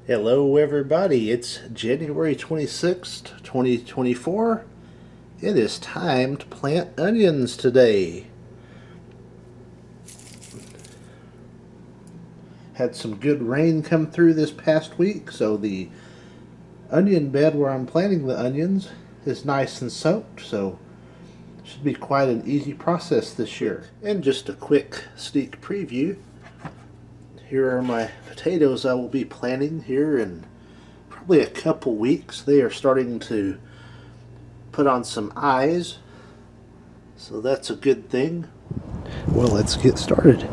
Hello, everybody. It's January 26th, 2024. It is time to plant onions today. Had some good rain come through this past week, so the onion bed where I'm planting the onions is nice and soaked, so should be quite an easy process this year. And just a quick sneak preview. Here are my potatoes I will be planting here in probably a couple weeks. They are starting to put on some eyes, so that's a good thing. Well, let's get started.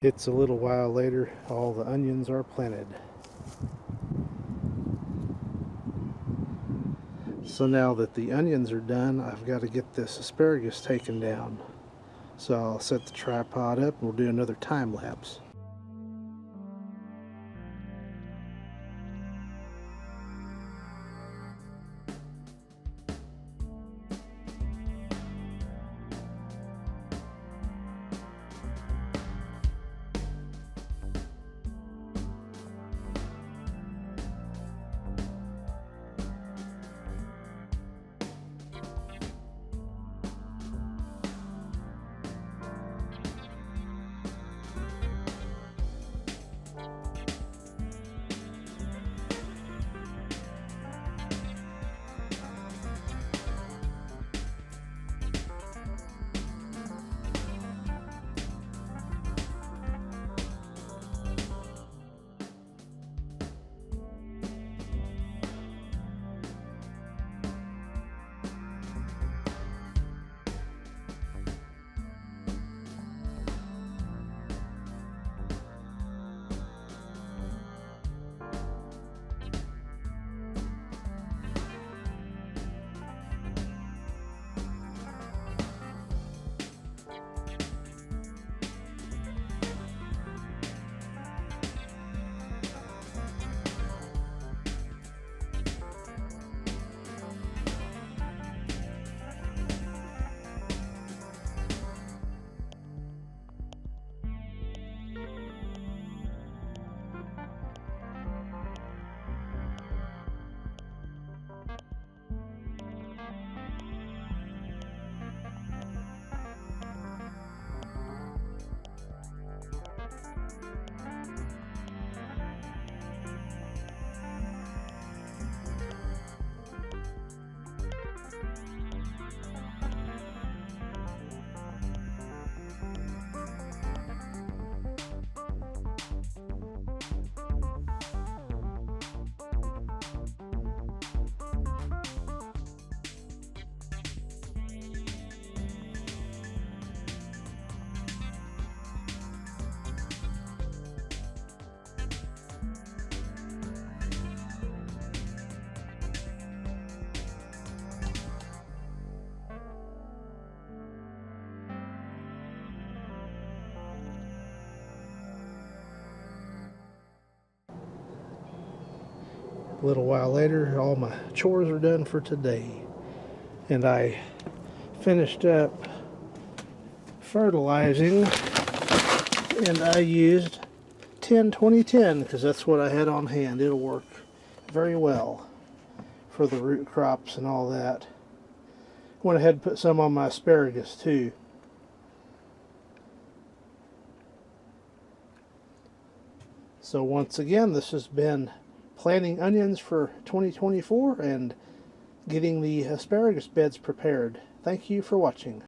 It's a little while later, all the onions are planted. So now that the onions are done, I've got to get this asparagus taken down. So I'll set the tripod up and we'll do another time lapse. A little while later, all my chores are done for today, and I finished up fertilizing, and I used 10-20-10 because that's what I had on hand. It'll work very well for the root crops and all that. Went ahead and put some on my asparagus too. So once again, this has been planting onions for 2024 and getting the asparagus beds prepared. Thank you for watching.